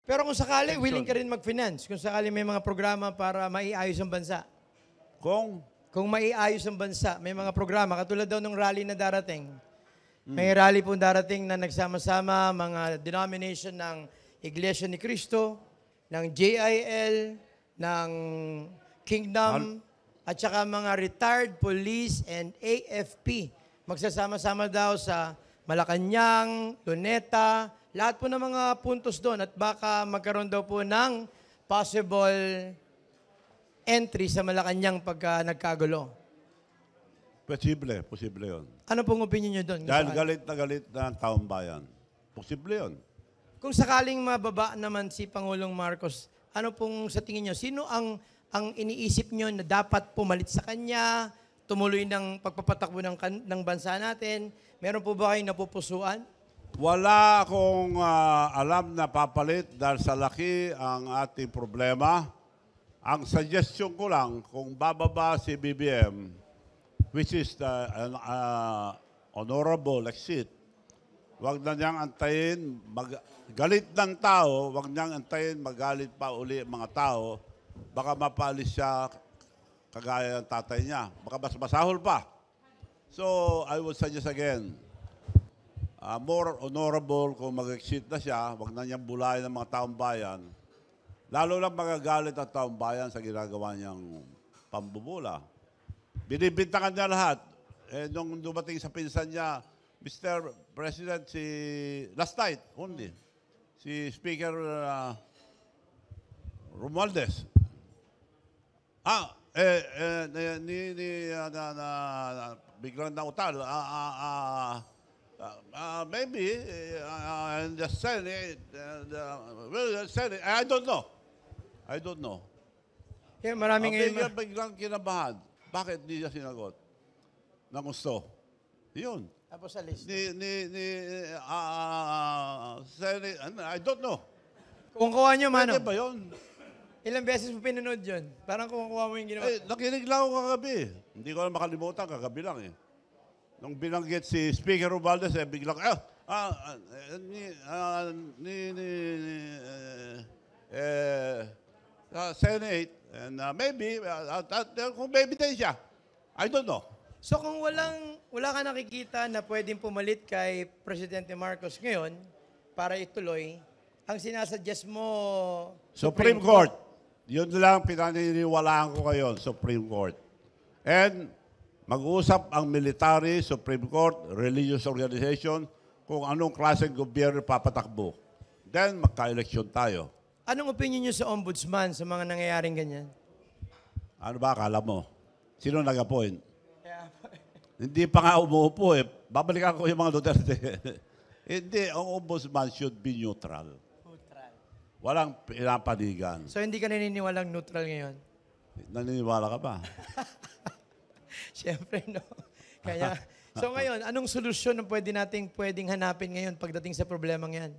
Pero kung sakali, Pension. willing ka rin mag-finance. Kung sakali may mga programa para maiayos ang bansa. Kung maiayos ang bansa, may mga programa. Katulad daw ng rally na darating. May rally po darating na nagsama-sama mga denomination ng Iglesia ni Cristo, ng JIL, ng Kingdom, at saka mga retired police and AFP. Magsasama-sama daw sa Malacanang, Luneta, lahat po ng mga puntos doon at baka magkaroon daw po ng possible entry sa Malacanang pagka nagkagulo. Posible yun. Ano pong opinion nyo doon? Dahil galit na taong bayan. Posible yun. Kung sakaling mababa naman si Pangulong Marcos, ano pong sa tingin nyo? Sino ang iniisip nyo na dapat pumalit sa kanya, tumuloy ng pagpapatakbo ng bansa natin? Meron po ba kayong napupusuan? Wala akong alam na papalit dahil sa laki ang ating problema. Ang suggestion ko lang, kung bababa si BBM, which is the honorable exit, wag na niyang antayin, galit ng tao, wag niyang antayin, magalit pa uli ang mga tao, baka mapalis siya kagaya ng tatay niya. Baka mas masahol pa. So, I would suggest again, more honorable kung mag-exit na siya, wag na niyang bulayan ng mga taong bayan. Lalo lang magagalit ang taong bayan sa ginagawa niyang pambubula. Binibintangan niya lahat. Nung dumating sa pinsan niya, Mr. President, last night only, si Speaker Romualdez. Biglang nautal. Maybe in the Senate, Senate, I don't know. Yeah, maraming ngayon. Biglang kinabahan. Bakit hindi niya sinagot? Na gusto. Yun. Tapos sa list. Senate, I don't know. Kung kuha nyo, Pwede Manong, ba yun? ilang beses mo pinanood yun? Parang kung kuha mo yung ginawa. Nakinig lang ako kagabi. Hindi ko na makalimutan, kagabi lang eh. Nung binanggit si Speaker Romualdez, biglang, Senate, and maybe, kung maybe din siya. I don't know. So kung wala ka nakikita na pwedeng pumalit kay Presidente Marcos ngayon para ituloy, ang sinasuggest mo Supreme Court. Yun lang pinaniniwalaan ko ngayon, Supreme Court. And mag-uusap ang military, Supreme Court, religious organization, kung anong klaseng gobyerno papatakbo. Then magka-election tayo. Anong opinion nyo sa ombudsman sa mga nangyayaring ganyan? Ano ba akala mo? Sino nag-appoint? Yeah. Hindi pa nga umuupo eh. Babalikan ko yung mga Duterte. Hindi, ang ombudsman should be neutral. Neutral. Walang pinapanigan. So hindi ka naniniwalang neutral ngayon? Naniniwala ka ba? Siyempre, no. Kaya, so ngayon, anong solusyon na pwedeng hanapin ngayon pagdating sa problemang yan?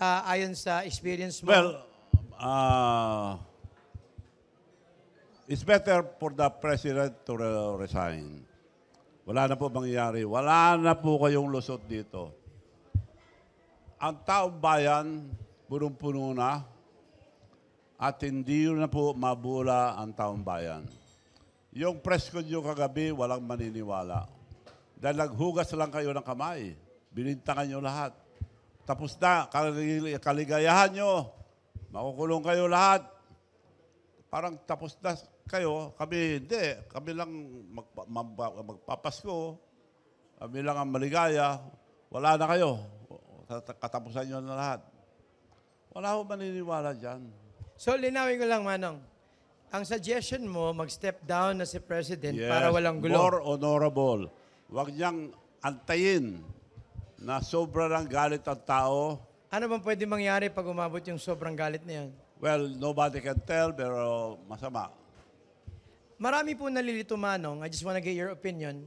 Ayon sa experience mo? Well, it's better for the president to resign. Wala na po mangyayari. Wala na po kayong lusot dito. Ang taong bayan, punong-puno na, at hindi na po mabula ang taong bayan. Yung press con yung kagabi, walang maniniwala. Dahil naghugas lang kayo ng kamay. Binintangan nyo lahat. Tapos na, kaligayahan nyo. Makukulong kayo lahat. Parang tapos na kayo. Kami hindi. Kami lang magpapasko. Kami lang ang maligaya. Wala na kayo. Katapusan nyo na lahat. Wala akong maniniwala dyan. So, linawin ko lang, Manong. Ang suggestion mo, mag-step down na si President para walang gulo. More honorable. Huwag niyang antayin na sobra ng galit ang tao. Ano bang pwede mangyari pag umabot yung sobrang galit na yan? Well, nobody can tell, pero masama. Marami po nalilito, Manong. I just wanna get your opinion.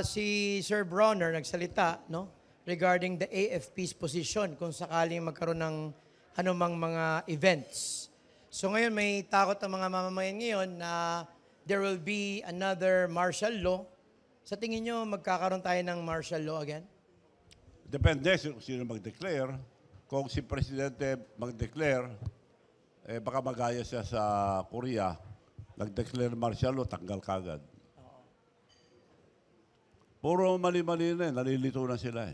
Si Sir Bronner nagsalita, no? Regarding the AFP's position kung sakaling magkaroon ng anumang mga events. So ngayon may takot ang mga mamamayan ngayon na there will be another martial law. Sa tingin nyo, magkakaroon tayo ng martial law again? Depende sino mag-declare. kung si Presidente mag-declare, baka magaya siya sa Korea, nag-declare martial law, tanggal kagad. Puro mali-mali na nalilito na sila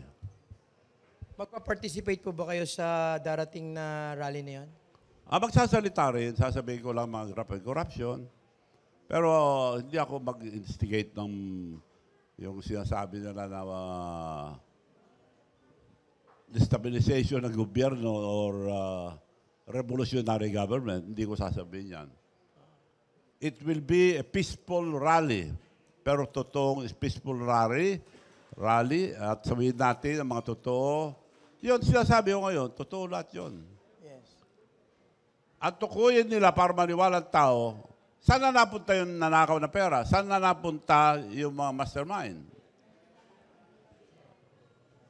Magpa-participate po ba kayo sa darating na rally na yan? Magsasalita rin, sasabihin ko lang mga corruption, pero hindi ako mag-instigate ng yung sinasabi nila na destabilization ng gobyerno or revolutionary government. Hindi ko sasabihin yan. It will be a peaceful rally. Pero totoong peaceful rally at sabihin natin ang mga totoo. Yun, sinasabi ko ngayon, totoo lahat yun. Yes. At tukuyin nila para maniwala ang tao, saan na napunta yung nanakaw na pera? Saan na napunta yung mga mastermind?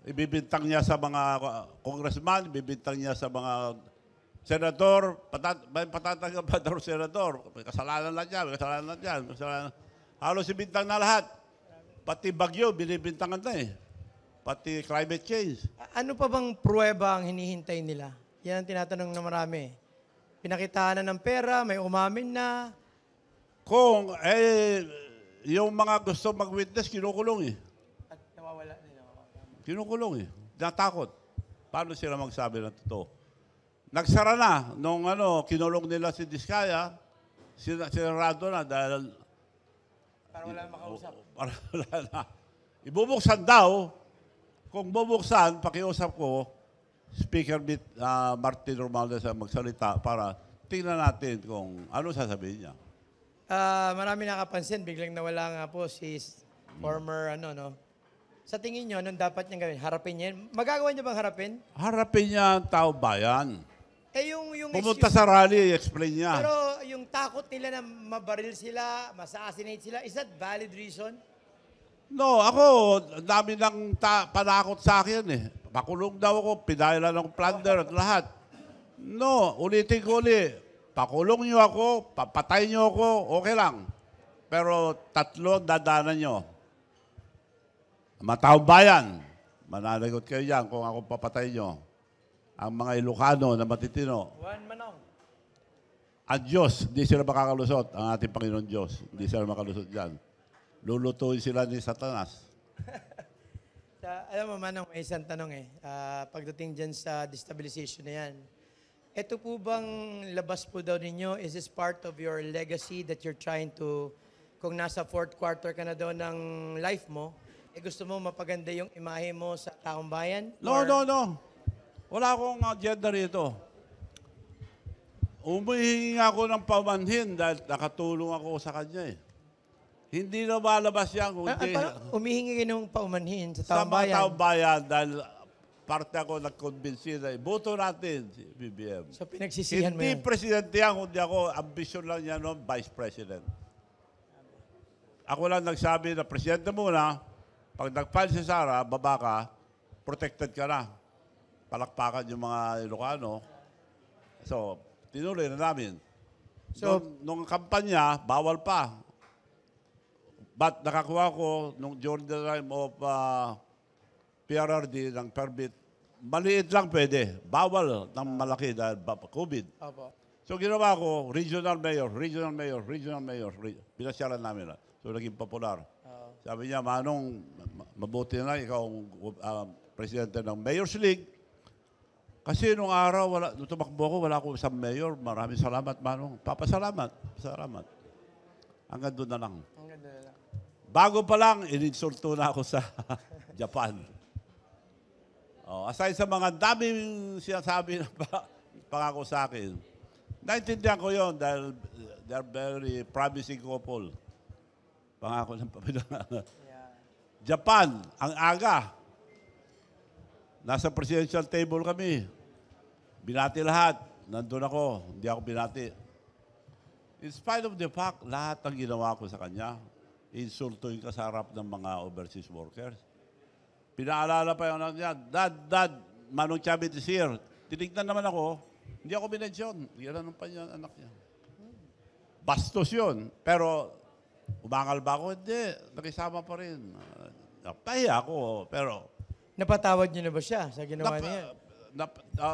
Ibibintang niya sa mga congressman, ibibintang niya sa mga senador, patatanggal pa daw senador. May kasalanan lang yan, may kasalanan lang yan. Halos ibintang na lahat. Pati bagyo, binibintangan na Pati climate change. Ano pa bang pruweba ang hinihintay nila? Yan ang tinatanong na marami. Pinakitaan na ng pera, may umamin na. Kung, yung mga gusto mag-witness, kinukulong At nawawala nila. Kinukulong Natakot. Paano sila magsabi ng totoo? Nagsara na nung kinulong nila si Diskaya, sinarado na dahil Para wala makausap. Para wala na. Ibubuksan daw. Kung bubuksan, pakiusap ko, Speaker Martin Romualdez ang magsalita para tingnan natin kung ano sasabihin niya. Marami nakapansin, biglang nawala nga po si former Sa tingin nyo, anong dapat niyang gawin? Harapin niya? Magagawa niya bang harapin? Harapin niya ang tao bayan. Yung Pumunta sa rally, i-explain niya. Pero yung takot nila na mabaril sila, ma-assassinate sila, is that valid reason? No, ako, dami ng panakot sa akin Pakulong daw ako, pinayalan ng plunder at lahat. No, ulitin ko ulit. Pakulong niyo ako, papatay niyo ako, okay lang. Pero 3 dadanan niyo. Mataong bayan, mananagot kayo dyan kung ako papatay niyo. Ang mga Ilocano na matitino. Juan Manong. At Diyos, hindi sila makakalusot. Ang ating Panginoon Diyos, hindi sila makalusot dyan. Lulutuin sila ni Satanas. Alam mo, Manong, may isang tanong pagdating dyan sa destabilization na yan. Ito po bang labas po daw ninyo, is this part of your legacy that you're trying to, kung nasa 4th quarter ka na daw ng life mo, gusto mo mapaganda yung imahe mo sa taong bayan? No. Wala akong agenda rito. Umihingi ako ng pamanhin dahil nakatulong ako sa kanya Hindi na malabas yan kung hindi. Umihingi kayo ng paumanhin sa Sa taong mga bayan? taong bayan dahil parte ako nag-convince na boto natin si BBM. So pinagsisihan mo Hindi yan? presidente yan, kundi ako, ambisyon lang niya noon, vice president. Ako lang nagsabi na presidente muna, pag nag-file si Sara, baba ka, protected ka na. Palakpakan yung mga Ilocano. So, tinuloy na namin. So, nung kampanya, bawal pa. But nakakuha ko during the time of PRRD ng permit, maliit lang pwede. Bawal ng malaki dahil COVID. Opo. So ginawa ko, regional mayor. Pinasyalan namin. So naging popular. Sabi niya, Manong, mabuti na ikaw ang presidente ng Mayor's League. Kasi nung araw, nung tumakbo ko, wala akong isang mayor. Maraming salamat, Manong. Papasalamat. Salamat. Hanggang doon na lang. Hanggang doon na lang. Bago pa lang, ininsulto na ako sa Japan. Aside sa mga daming sinasabi na pangako sa akin, naintindihan ko yon dahil they're very promising couple. Pangako ng Panginoon. Japan, ang aga. Nasa presidential table kami. Binati lahat. Nandun ako. Hindi ako binati. In spite of the fact, lahat ng ginawa ko sa kanya, insultuin ka sa harap ng mga overseas workers. Pinaalala pa yung anak niya, Dad, Manong Chavit is here. Tinignan naman ako, hindi ako binensyon. Ginanong pa niya anak niya. Bastos yun. Pero, umangal ba ako? Hindi. Nakisama pa rin. Napahiya ako, pero... Napatawad niyo na ba siya sa ginawa niya?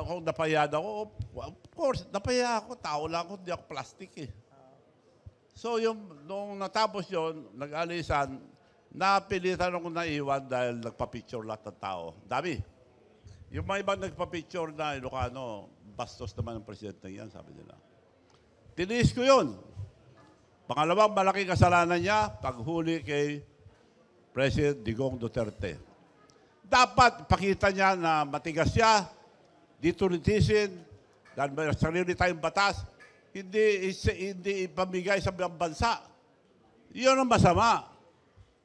kung napayad ako, of course, napaya ako. Tao lang ako, hindi ako plastic eh. So, nung natapos yun, nag-alisan, napilitan ako naiwan dahil nagpa-picture lahat ng tao. Dami. Yung mga ibang nagpa-picture na Ilocano, bastos naman ang presidente yan, sabi nila. Tiniis ko yun. Pangalawang malaking kasalanan niya, paghuli kay President Digong Duterte. Dapat pakita niya na matigas siya, dito nitisin, dahil may sarili tayong batas, hindi ipamigay sa ibang bansa. Iyon ang masama.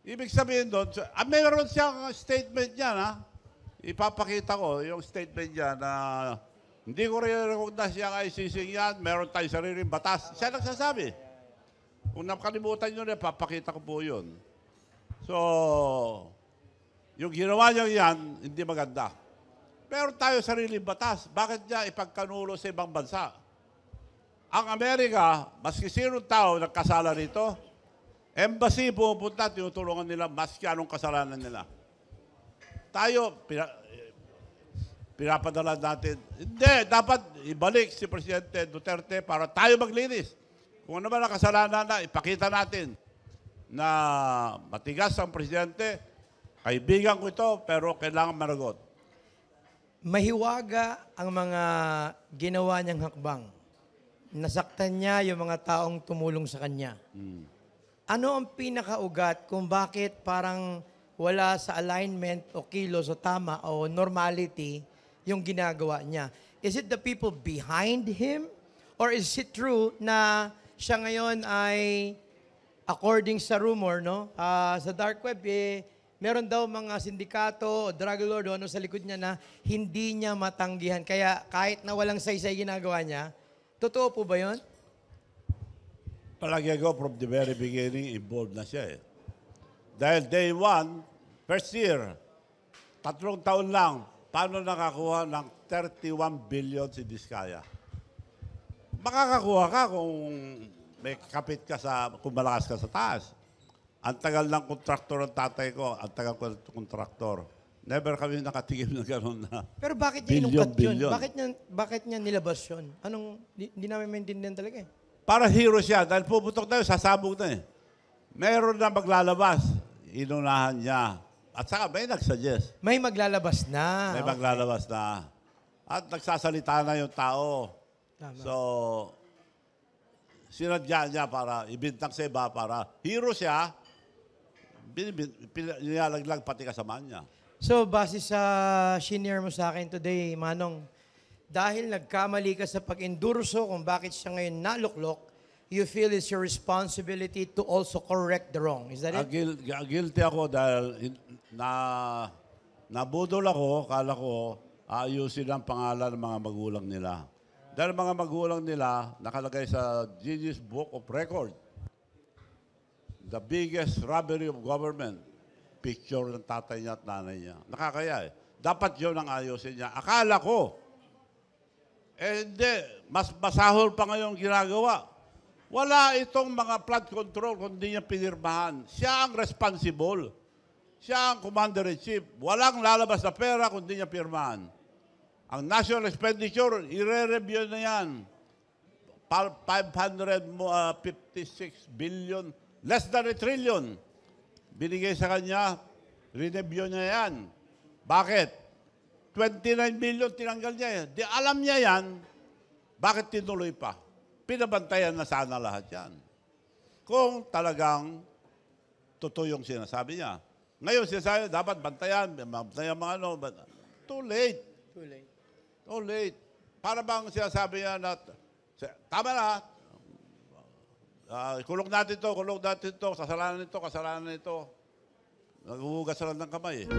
Ibig sabihin doon, mayroon siyang statement niya na, ipapakita ko yung statement niya na hindi ko rin recognize yung ICC yan, meron tayong sariling batas. Siya nagsasabi. Kung nakalimutan nyo na, papakita ko po yun. So, yung ginawa niya yan, hindi maganda. Meron tayo sariling batas. Bakit niya ipagkanulo sa ibang bansa? Ang Amerika, maski sinong tao nagkasala rito, embassy pupunta, tinutulungan nila maski anong kasalanan nila. Tayo, pinapadala natin. Hindi, dapat ibalik si Presidente Duterte para tayo maglinis. Kung ano ba ang kasalanan na, ipakita natin na matigas ang Presidente, kaibigan ko ito, pero kailangan managot. Mahiwaga ang mga ginawa niyang hakbang. Nasaktan niya yung mga taong tumulong sa kanya. Ano ang pinakaugat kung bakit parang wala sa alignment o kilos o tama o normality yung ginagawa niya? Is it the people behind him? Or is it true na siya ngayon ay, according sa rumor, no, sa dark web, meron daw mga sindikato o drug lord o ano sa likod niya na hindi niya matanggihan. Kaya kahit na walang saysay ginagawa niya, totoo po ba yun? Palagi ako from the very beginning, involved na siya eh. Dahil day one, first year, 3 taon lang, paano nakakuha ng 31 billion si Diskaya? Makakakuha ka kung may kapit ka kung malakas ka sa taas. Ang tagal ng kontraktor ng tatay ko, ang tagal ko ng kontraktor. Never kami nakatigim na gano'n na Pero bakit niya inukat yun? billion. Bakit niya nilabas yun? Hindi namin maintindihan talaga eh. Para hero siya, dahil puputok na yun, sasabog na eh. Meron na maglalabas, inunahan niya. At saka may nagsuggest. May maglalabas na. May maglalabas na. At nagsasalita na yung tao. Tama. So, sinadya niya para ibintang sa iba para hero siya, nilalaglag pati kasama niya. So, base sa shinare mo sa akin today, Manong, dahil nagkamali ka sa pag-endurso kung bakit siya ngayon naluklok, you feel it's your responsibility to also correct the wrong. Is that it? Guilty ako dahil nabudol ako, kala ko, ayusin ang pangalan ng mga magulang nila. Dahil mga magulang nila nakalagay sa Guinness Book of Record. The biggest robbery of government. Picture ng tatay niya at nanay niya. Nakakaya eh. Dapat yun ang ayusin niya. Akala ko, hindi, mas masahol pa ngayong ginagawa. Wala itong mga flood control kundi niya pinirmahan. Siya ang responsible. Siya ang commander-in-chief. Walang lalabas na pera kundi niya pirmahan. Ang national expenditure, i-re-review na yan. 556 billion, less than 1 trillion. Binigay sa kanya, re-review niya yan. Bakit? 29 billion tinanggal niya. Di alam niya yan, bakit tinuloy pa? Pinabantayan na sana lahat yan. Kung talagang totoo yung sinasabi niya. Ngayon sinasabi, dapat bantayan mga ano. Too late. Too late. Too late. Para bang sinasabi niya na, tama na, kulong natin to, kasalanan nito. Naghuhugas lang ng kamay eh.